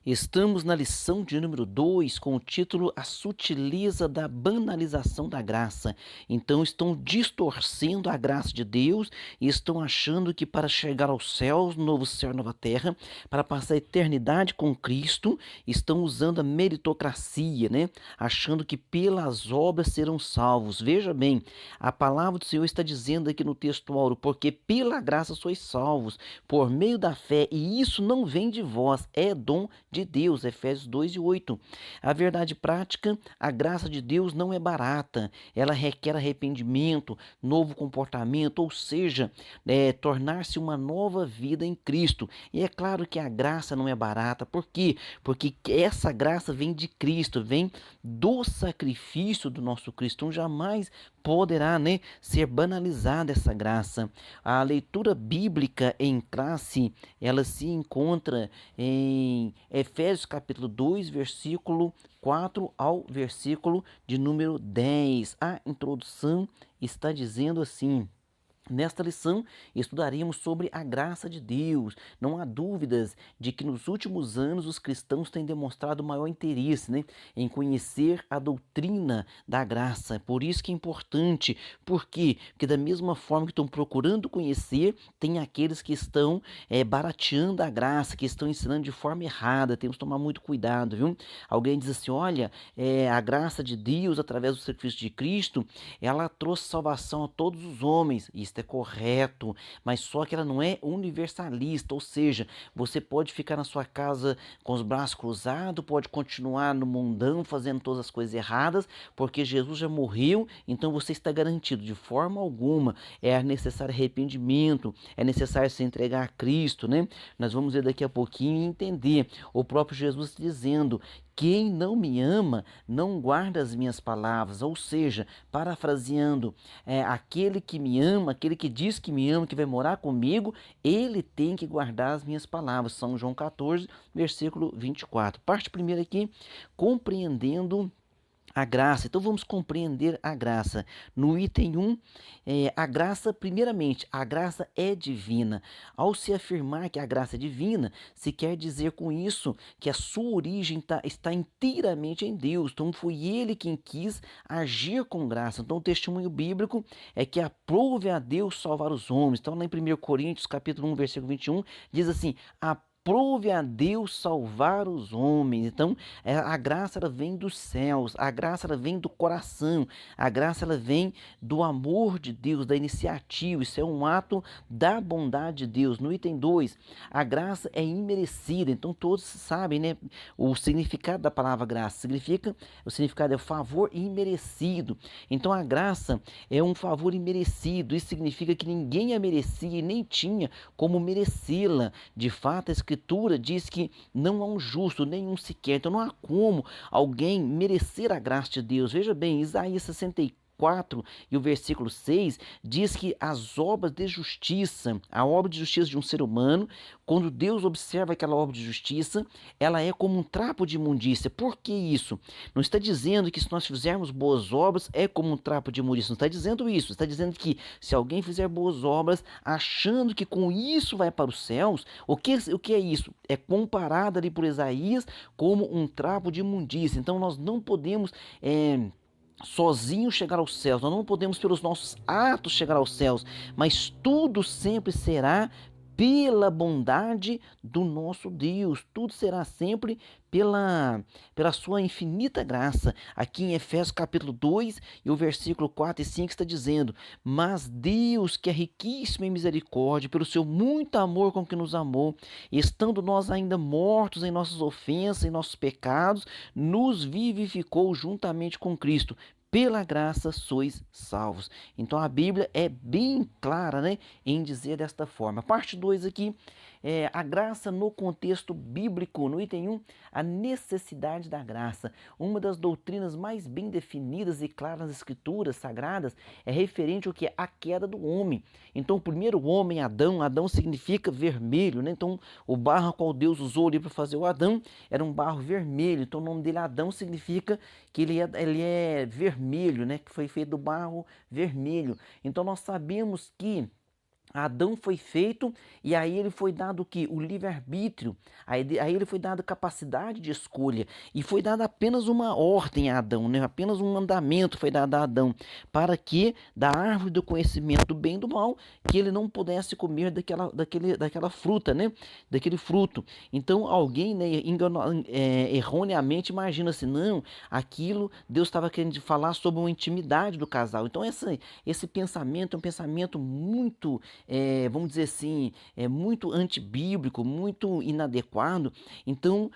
Estamos na lição de número 2 com o título A Sutileza da Banalização da Graça. Então estão distorcendo a graça de Deus e estão achando que para chegar aos céus, novo céu, nova terra, para passar a eternidade com Cristo, estão usando a meritocracia, né? Achando que pelas obras serão salvos. Veja bem, a palavra do Senhor está dizendo aqui no texto áureo, porque pela graça sois salvos, por meio da fé, e isso não vem de vós, é dom de Deus, Efésios 2:8. A verdade prática, a graça de Deus não é barata, ela requer arrependimento, novo comportamento, ou seja, tornar-se uma nova vida em Cristo. E é claro que a graça não é barata, por quê? Porque essa graça vem de Cristo, vem do sacrifício do nosso Cristo, então jamais poderá, né, ser banalizada essa graça. A leitura bíblica em classe, ela se encontra em Efésios capítulo 2, versículo 4 ao versículo de número 10. A introdução está dizendo assim: nesta lição, estudaremos sobre a graça de Deus. Não há dúvidas de que nos últimos anos os cristãos têm demonstrado maior interesse, né, em conhecer a doutrina da graça. Por isso que é importante. Por quê? Porque da mesma forma que estão procurando conhecer, tem aqueles que estão barateando a graça, que estão ensinando de forma errada. Temos que tomar muito cuidado, viu? Alguém diz assim, olha, a graça de Deus através do sacrifício de Cristo, ela trouxe salvação a todos os homens. Isso é correto, mas só que ela não é universalista, ou seja, você pode ficar na sua casa com os braços cruzados, pode continuar no mundão fazendo todas as coisas erradas, porque Jesus já morreu, então você está garantido. De forma alguma é necessário arrependimento, é necessário se entregar a Cristo, né? Nós vamos ver daqui a pouquinho e entender o próprio Jesus dizendo: quem não me ama não guarda as minhas palavras, ou seja, parafraseando, aquele que me ama, aquele que diz que me ama, que vai morar comigo, ele tem que guardar as minhas palavras. São João 14, versículo 24. Parte primeira aqui, compreendendo a graça. Então vamos compreender a graça. No item 1, a graça, primeiramente, a graça é divina. Ao se afirmar que a graça é divina, se quer dizer com isso que a sua origem está inteiramente em Deus. Então foi ele quem quis agir com graça. Então o testemunho bíblico é que aprove a Deus salvar os homens. Então lá em 1 Coríntios capítulo 1, versículo 21, diz assim: aprove a Deus salvar os homens. Então, a graça ela vem dos céus, a graça ela vem do coração, a graça ela vem do amor de Deus, da iniciativa. Isso é um ato da bondade de Deus. No item 2, a graça é imerecida. Então, todos sabem, né, o significado da palavra graça. O significado é favor imerecido. Então, a graça é um favor imerecido. Isso significa que ninguém a merecia e nem tinha como merecê-la. De fato, a Escritura diz que não há um justo, nenhum sequer. Então não há como alguém merecer a graça de Deus. Veja bem, Isaías 64 e o versículo 6 diz que as obras de justiça, a obra de justiça de um ser humano, quando Deus observa aquela obra de justiça, ela é como um trapo de imundícia. Por que isso? Não está dizendo que se nós fizermos boas obras é como um trapo de imundícia. Não está dizendo isso. Está dizendo que se alguém fizer boas obras achando que com isso vai para os céus, o que é isso? É comparado ali por Isaías como um trapo de imundícia. Então nós não podemos sozinhos chegar aos céus, nós não podemos pelos nossos atos chegar aos céus, mas tudo sempre será pela bondade do nosso Deus, tudo será sempre pela sua infinita graça. Aqui em Efésios capítulo 2 e o versículo 4 e 5 está dizendo: mas Deus, que é riquíssimo em misericórdia, pelo seu muito amor com que nos amou, estando nós ainda mortos em nossas ofensas, em nossos pecados, nos vivificou juntamente com Cristo. Pela graça sois salvos. Então a Bíblia é bem clara, né, em dizer desta forma. Parte 2 aqui, a graça no contexto bíblico. No item 1, a necessidade da graça. Uma das doutrinas mais bem definidas e claras nas escrituras sagradas é referente ao que é a queda do homem. Então o primeiro homem, Adão, Adão significa vermelho, né? Então o barro qual Deus usou ali para fazer o Adão era um barro vermelho. Então o nome dele Adão significa que ele é vermelho, né? Que foi feito do barro vermelho. Então nós sabemos que Adão foi feito e aí ele foi dado o quê? O livre-arbítrio. Aí ele foi dado capacidade de escolha. E foi dada apenas uma ordem a Adão, né? Apenas um mandamento foi dado a Adão. Para que, da árvore do conhecimento do bem e do mal, que ele não pudesse comer daquela fruta, né? Daquele fruto. Então alguém, né, erroneamente imagina assim, não, aquilo Deus estava querendo falar sobre uma intimidade do casal. Então esse pensamento é um pensamento muito vamos dizer assim, é muito antibíblico, muito inadequado. Então,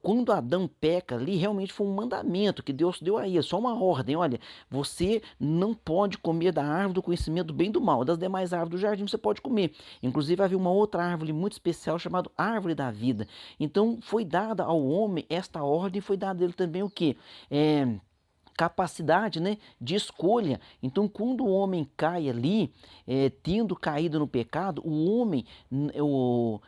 quando Adão peca ali, realmente foi um mandamento que Deus deu a ele, só uma ordem: olha, você não pode comer da árvore do conhecimento do bem e do mal, das demais árvores do jardim você pode comer. Inclusive, havia uma outra árvore muito especial chamada árvore da vida. Então, foi dada ao homem esta ordem, foi dada a ele também o quê? Capacidade, né, de escolha. Então, quando o homem cai ali, tendo caído no pecado,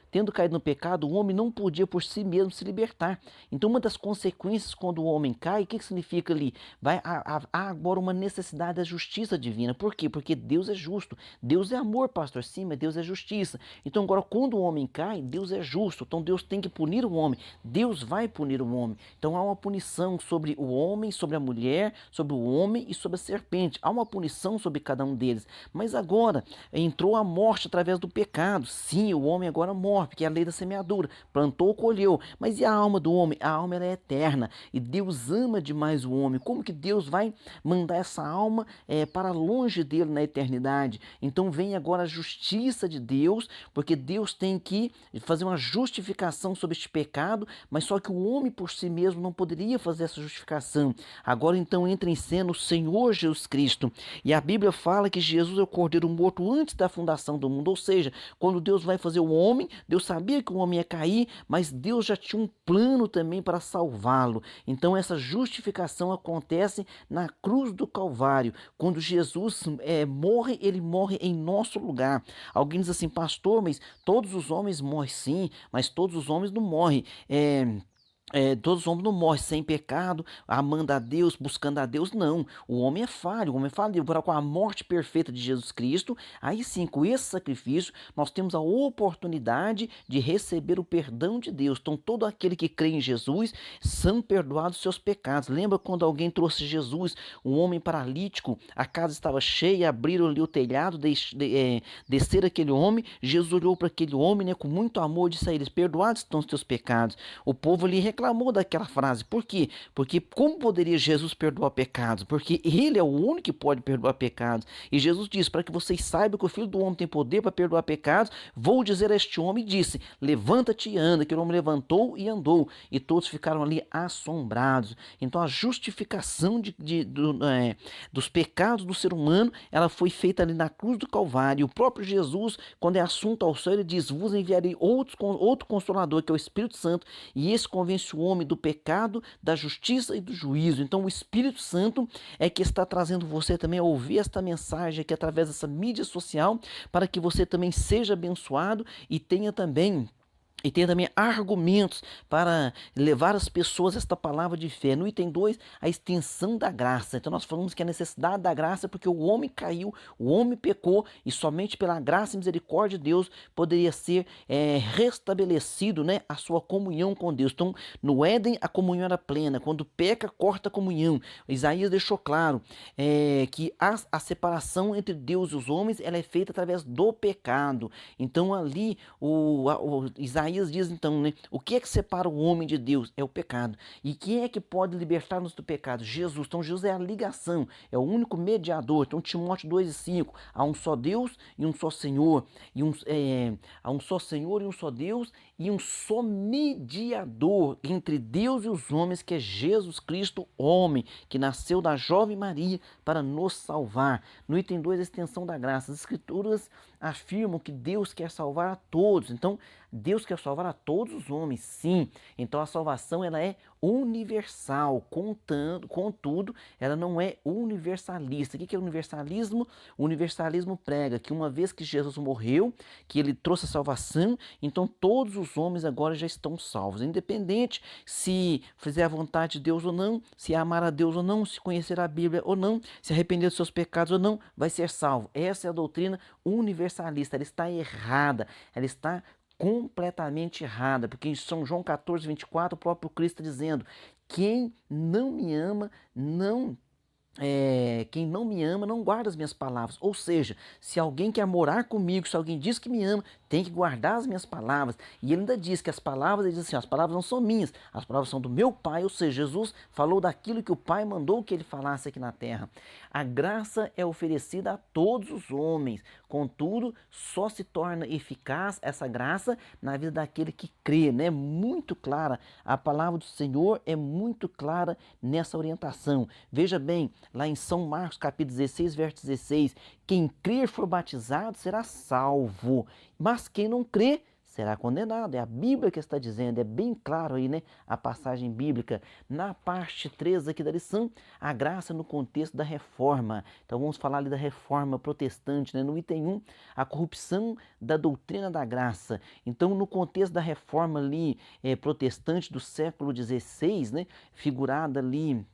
tendo caído no pecado, o homem não podia por si mesmo se libertar. Então, uma das consequências quando o homem cai, o que significa ali? Há agora uma necessidade da justiça divina. Por quê? Porque Deus é justo. Deus é amor, pastor, sim, mas Deus é justiça. Então, agora, quando o homem cai, Deus é justo. Então, Deus tem que punir o homem. Deus vai punir o homem. Então, há uma punição sobre o homem, sobre a mulher, sobre o homem e sobre a serpente. Há uma punição sobre cada um deles. Mas agora entrou a morte através do pecado. Sim, o homem agora morre, porque é a lei da semeadura. Plantou, colheu. Mas e a alma do homem? A alma ela é eterna. E Deus ama demais o homem. Como que Deus vai mandar essa alma para longe dele na eternidade? Então vem agora a justiça de Deus, porque Deus tem que fazer uma justificação sobre este pecado, mas só que o homem por si mesmo não poderia fazer essa justificação. Agora então entra em cena o Senhor Jesus Cristo. E a Bíblia fala que Jesus é o Cordeiro morto antes da fundação do mundo. Ou seja, quando Deus vai fazer o homem, Deus sabia que o homem ia cair, mas Deus já tinha um plano também para salvá-lo. Então essa justificação acontece na cruz do Calvário. Quando Jesus morre, ele morre em nosso lugar. Alguém diz assim, pastor, mas todos os homens morrem, sim, mas todos os homens não morrem. Todos os homens não morrem sem pecado, amando a Deus, buscando a Deus, não. O homem é falho, o homem é falível. Agora, com a morte perfeita de Jesus Cristo, aí sim, com esse sacrifício, nós temos a oportunidade de receber o perdão de Deus. Então, todo aquele que crê em Jesus são perdoados seus pecados. Lembra quando alguém trouxe Jesus, um homem paralítico, a casa estava cheia, abriram ali o telhado, descer aquele homem, Jesus olhou para aquele homem, né, com muito amor, e disse a eles, perdoados estão os teus pecados. O povo ali reclamou daquela frase. Por quê? Porque como poderia Jesus perdoar pecados? Porque ele é o único que pode perdoar pecados. E Jesus disse, para que vocês saibam que o Filho do Homem tem poder para perdoar pecados, vou dizer a este homem, e disse, levanta-te e anda. Que o homem levantou e andou. E todos ficaram ali assombrados. Então a justificação dos pecados do ser humano, ela foi feita ali na cruz do Calvário. E o próprio Jesus, quando é assunto ao céu, ele diz, vos enviarei outro Consolador, que é o Espírito Santo, e esse convence o homem do pecado, da justiça e do juízo. Então o Espírito Santo é que está trazendo você também a ouvir esta mensagem aqui através dessa mídia social, para que você também seja abençoado e tenha também argumentos para levar as pessoas a esta palavra de fé. No item 2, a extensão da graça. Então nós falamos que a necessidade da graça é porque o homem caiu, o homem pecou e somente pela graça e misericórdia de Deus poderia ser restabelecido, né, a sua comunhão com Deus. Então no Éden a comunhão era plena, quando peca corta a comunhão. Isaías deixou claro que a separação entre Deus e os homens ela é feita através do pecado. Então ali o Isaías diz então, né, o que é que separa o homem de Deus? É o pecado. E quem é que pode libertar-nos do pecado? Jesus. Então Jesus é a ligação, é o único mediador. Então Timóteo 2:5, há um só Deus e um só Senhor, há um só Senhor e um só Deus e um só mediador entre Deus e os homens, que é Jesus Cristo, homem, que nasceu da jovem Maria para nos salvar. No item 2, a extensão da graça. As Escrituras afirmam que Deus quer salvar a todos. Então, Deus quer salvar a todos os homens, sim. Então a salvação ela é universal, contudo, ela não é universalista. O que é universalismo? O universalismo prega que uma vez que Jesus morreu, que ele trouxe a salvação, então todos os homens agora já estão salvos, independente se fizer a vontade de Deus ou não, se amar a Deus ou não, se conhecer a Bíblia ou não, se arrepender dos seus pecados ou não, vai ser salvo. Essa é a doutrina universalista, ela está errada, ela está completamente errada, porque em São João 14:24 o próprio Cristo está dizendo: quem não me ama, quem não me ama não guarda as minhas palavras. Ou seja, se alguém quer morar comigo, se alguém diz que me ama, tem que guardar as minhas palavras. E ele ainda diz que as palavras, ele diz assim, as palavras não são minhas, as palavras são do meu Pai. Ou seja, Jesus falou daquilo que o Pai mandou que ele falasse aqui na terra. A graça é oferecida a todos os homens, contudo, só se torna eficaz essa graça na vida daquele que crê, né? Muito clara, a palavra do Senhor é muito clara nessa orientação. Veja bem, lá em São Marcos, capítulo 16, verso 16, quem crer for batizado será salvo, mas quem não crer será condenado. É a Bíblia que está dizendo, é bem claro aí, né? A passagem bíblica. Na parte 3 aqui da lição, a graça no contexto da reforma. Então vamos falar ali da reforma protestante, né? No item 1, a corrupção da doutrina da graça. Então no contexto da reforma ali protestante do século XVI, né? Figurada ali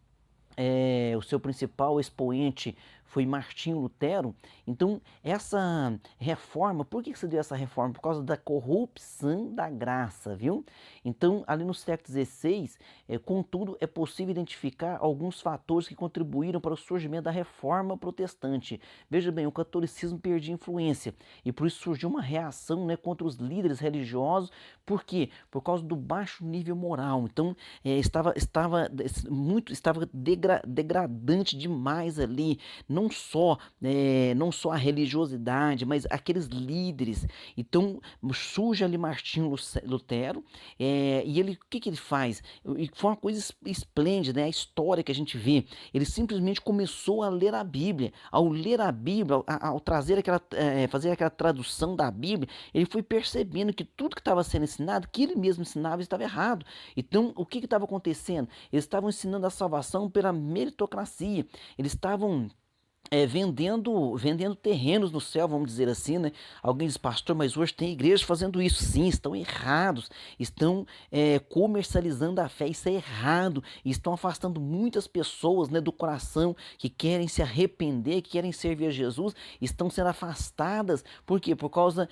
o seu principal expoente foi Martinho Lutero. Então, essa reforma, por que se deu essa reforma? Por causa da corrupção da graça, viu? Então, ali no século XVI, contudo, é possível identificar alguns fatores que contribuíram para o surgimento da reforma protestante. Veja bem, o catolicismo perdia influência e por isso surgiu uma reação, né, contra os líderes religiosos. Por quê? Por causa do baixo nível moral. Então, estava degradante demais ali, não só a religiosidade, mas aqueles líderes. Então surge ali Martinho Lutero, e ele, o que ele faz? E foi uma coisa esplêndida, né? A história que a gente vê. Ele simplesmente começou a ler a Bíblia. Ao ler a Bíblia, ao trazer fazer aquela tradução da Bíblia, ele foi percebendo que tudo que estava sendo ensinado, que ele mesmo ensinava, estava errado. Então, o que estava acontecendo? Eles estavam ensinando a salvação pela meritocracia. Eles estavam vendendo terrenos no céu, vamos dizer assim, né? Alguém diz, pastor, mas hoje tem igrejas fazendo isso. Sim, estão errados, estão comercializando a fé, isso é errado, estão afastando muitas pessoas, né, do coração, que querem se arrepender, que querem servir a Jesus, estão sendo afastadas. Por quê? Por causa,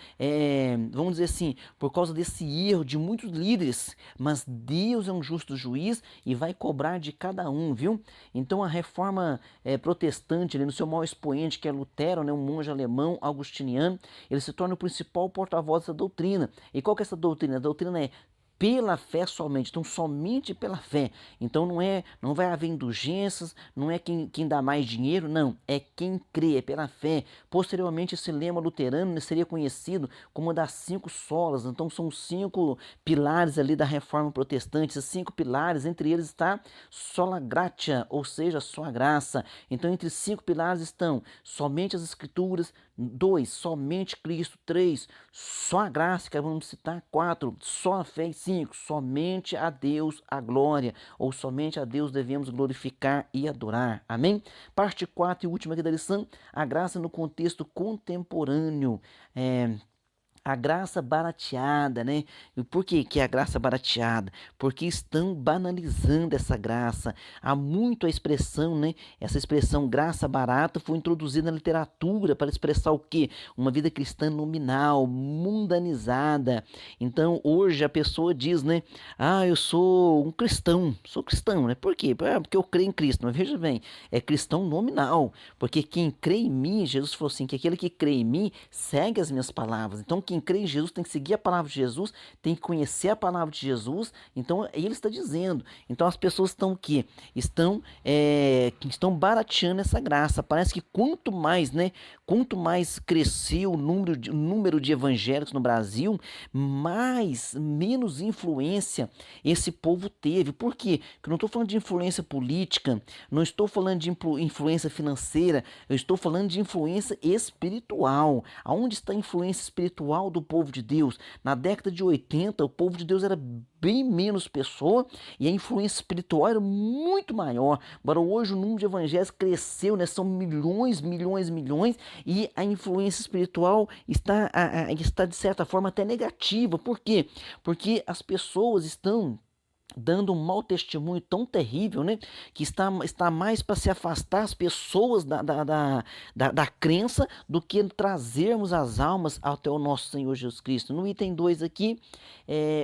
vamos dizer assim, por causa desse erro de muitos líderes, mas Deus é um justo juiz e vai cobrar de cada um, viu? Então a reforma protestante, ali no seu maior expoente, que é Lutero, né, um monge alemão, augustiniano, ele se torna o principal porta-voz dessa doutrina. E qual que é essa doutrina? A doutrina é pela fé somente, então somente pela fé. Então não vai haver indulgências, não é quem dá mais dinheiro, não, é quem crê, é pela fé. Posteriormente esse lema luterano seria conhecido como uma das 5 solas. Então são 5 pilares ali da reforma protestante, esses 5 pilares, entre eles está sola gratia, ou seja, só a graça. Então entre 5 pilares estão somente as escrituras, 2, somente Cristo, 3, só a graça, que vamos citar, 4, só a fé, 5, somente a Deus a glória, ou somente a Deus devemos glorificar e adorar. Amém? Parte 4 e última aqui da lição, a graça no contexto contemporâneo. A graça barateada, né? E por que a graça barateada? Porque estão banalizando essa graça. Há muito a expressão, né? Essa expressão graça barata foi introduzida na literatura para expressar o quê? Uma vida cristã nominal, mundanizada. Então, hoje a pessoa diz, né? Ah, eu sou um cristão. Sou cristão, né? Por quê? Porque eu creio em Cristo. Mas veja bem, é cristão nominal. Porque quem crê em mim, Jesus falou assim, que aquele que crê em mim segue as minhas palavras. Então, quem crê em Jesus tem que seguir a palavra de Jesus, tem que conhecer a palavra de Jesus. Então, ele está dizendo. Então, as pessoas estão o quê? Estão barateando essa graça. Parece que quanto mais, né? Quanto mais cresceu o número de evangélicos no Brasil, menos influência esse povo teve. Por quê? Porque eu não estou falando de influência política, não estou falando de influência financeira, eu estou falando de influência espiritual. Aonde está a influência espiritual? espiritual do povo de Deus. Na década de 80, o povo de Deus era bem menos pessoa e a influência espiritual era muito maior. Agora hoje o número de evangelhos cresceu, né? São milhões, milhões, milhões e a influência espiritual está de certa forma até negativa. Por quê? Porque as pessoas estão dando um mau testemunho tão terrível, né? Que está mais para se afastar as pessoas da crença do que trazermos as almas até o nosso Senhor Jesus Cristo. No item 2 aqui,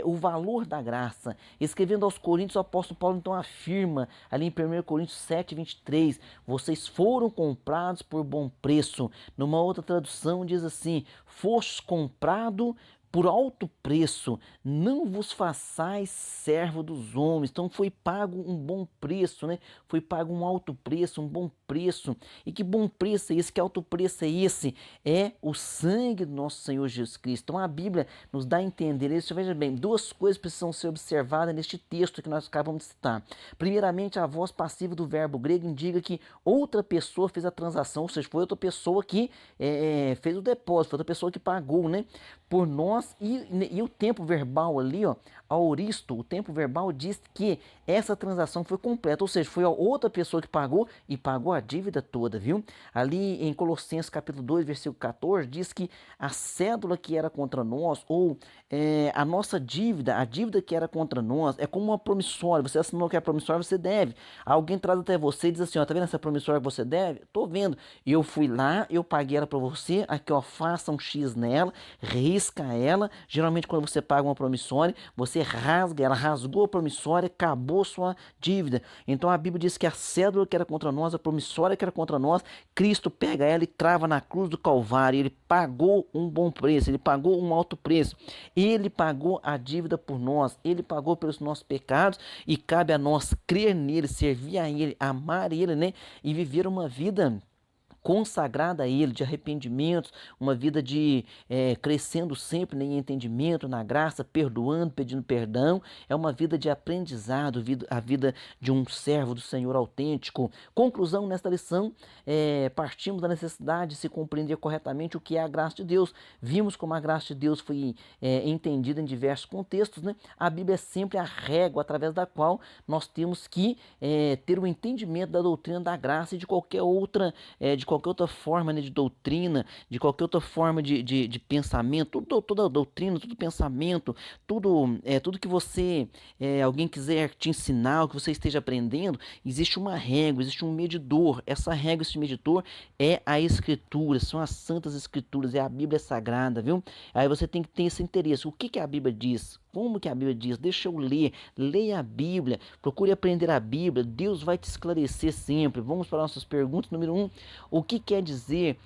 o valor da graça. Escrevendo aos Coríntios, o apóstolo Paulo então afirma, ali em 1 Coríntios 7, 23, vocês foram comprados por bom preço. Numa outra tradução diz assim, fostes comprado por alto preço, não vos façais servo dos homens. Então foi pago um bom preço, né? Foi pago um alto preço, um bom preço. E que bom preço é esse? Que alto preço é esse? É o sangue do nosso Senhor Jesus Cristo. Então a Bíblia nos dá a entender isso. Veja bem, duas coisas precisam ser observadas neste texto que nós acabamos de citar. Primeiramente, a voz passiva do verbo grego indica que outra pessoa fez a transação, ou seja, foi outra pessoa que fez o depósito, foi outra pessoa que pagou, né? Por nós, e o tempo verbal ali, ó, aoristo, o tempo verbal diz que essa transação foi completa, ou seja, foi a outra pessoa que pagou e pagou a dívida toda, viu? Ali em Colossenses capítulo 2, versículo 14, diz que a cédula que era contra nós, ou a nossa dívida, a dívida que era contra nós, é como uma promissória, você assinou que é promissória, você deve. Alguém traz até você e diz assim, ó, tá vendo essa promissória que você deve? Tô vendo. Eu fui lá, eu paguei ela para você, aqui ó, faça um X nela, risca ela. Geralmente quando você paga uma promissória, você rasga, ela rasgou a promissória, acabou sua dívida. Então a Bíblia diz que a cédula que era contra nós, a promissória que era contra nós, Cristo pega ela e crava na cruz do Calvário. Ele pagou um bom preço, ele pagou um alto preço. Ele pagou a dívida por nós, ele pagou pelos nossos pecados e cabe a nós crer nele, servir a ele, amar ele, né? E viver uma vida consagrada a Ele, de arrependimentos, uma vida de crescendo sempre em entendimento, na graça, perdoando, pedindo perdão, é uma vida de aprendizado, a vida de um servo do Senhor autêntico. Conclusão nesta lição, partimos da necessidade de se compreender corretamente o que é a graça de Deus. Vimos como a graça de Deus foi entendida em diversos contextos, né? A Bíblia é sempre a régua através da qual nós temos que ter o entendimento da doutrina da graça e de qualquer outra forma, né, de doutrina, de qualquer outra forma de pensamento, toda doutrina, todo pensamento, tudo que você, alguém quiser te ensinar, o que você esteja aprendendo, existe uma régua, existe um medidor. Essa régua, esse medidor é a Escritura, são as Santas Escrituras, é a Bíblia Sagrada, viu? Aí você tem que ter esse interesse. O que a Bíblia diz? Como que a Bíblia diz? Deixa eu ler. Leia a Bíblia. Procure aprender a Bíblia. Deus vai te esclarecer sempre. Vamos para nossas perguntas. Número 1. O que quer dizer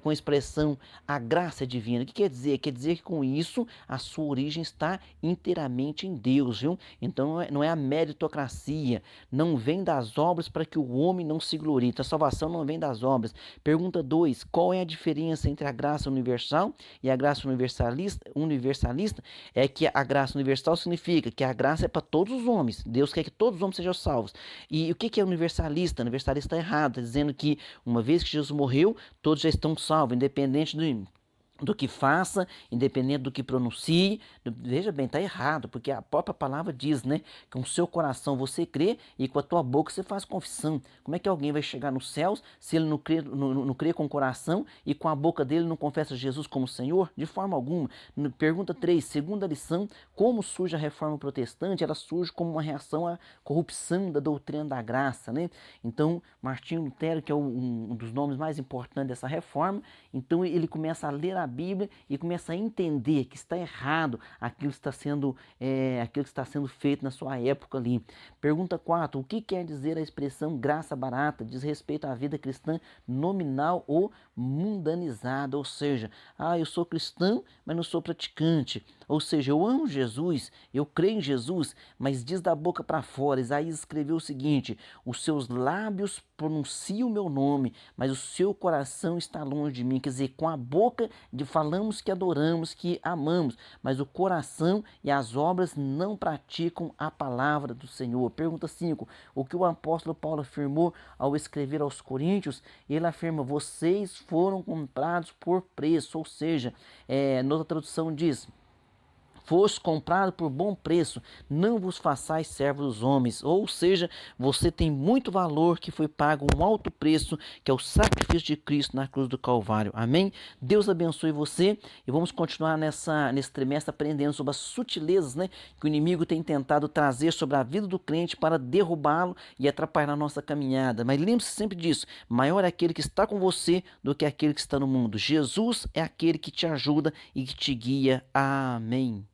com a expressão a graça divina? O que quer dizer? Quer dizer que com isso a sua origem está inteiramente em Deus, viu? Então não é a meritocracia. Não vem das obras para que o homem não se glorie. Então a salvação não vem das obras. Pergunta 2. Qual é a diferença entre a graça universal e a graça universalista? É que a graça universal significa que a graça é para todos os homens. Deus quer que todos os homens sejam salvos. E o que é universalista? Universalista está errado, está dizendo que uma vez que Jesus morreu, todos já estão salvos, independente do que faça, independente do que pronuncie. Veja bem, está errado, porque a própria palavra diz, né, que com o seu coração você crê e com a tua boca você faz confissão. Como é que alguém vai chegar nos céus se ele não crê com o coração e com a boca dele não confessa Jesus como Senhor? De forma alguma. Pergunta 3, segunda lição, como surge a reforma protestante? Ela surge como uma reação à corrupção da doutrina da graça, né? Então, Martinho Lutero, que é um dos nomes mais importantes dessa reforma, então ele começa a ler a Bíblia e começa a entender que está errado aquilo que está sendo feito na sua época ali. Pergunta 4. O que quer dizer a expressão graça barata? Diz respeito à vida cristã nominal ou mundanizada, ou seja, eu sou cristão, mas não sou praticante. Ou seja, eu amo Jesus, eu creio em Jesus, mas diz da boca para fora. Isaías escreveu o seguinte: os seus lábios pronunciam o meu nome, mas o seu coração está longe de mim. Quer dizer, com a boca falamos que adoramos, que amamos, mas o coração e as obras não praticam a palavra do Senhor. Pergunta 5. O que o apóstolo Paulo afirmou ao escrever aos Coríntios? Ele afirma: vocês foram comprados por preço, ou seja, noutra tradução diz: foste comprado por bom preço, não vos façais servos dos homens. Ou seja, você tem muito valor que foi pago um alto preço, que é o sacrifício de Cristo na cruz do Calvário. Amém? Deus abençoe você e vamos continuar nesse trimestre aprendendo sobre as sutilezas, né, que o inimigo tem tentado trazer sobre a vida do crente para derrubá-lo e atrapalhar a nossa caminhada. Mas lembre-se sempre disso: maior é aquele que está com você do que aquele que está no mundo. Jesus é aquele que te ajuda e que te guia. Amém.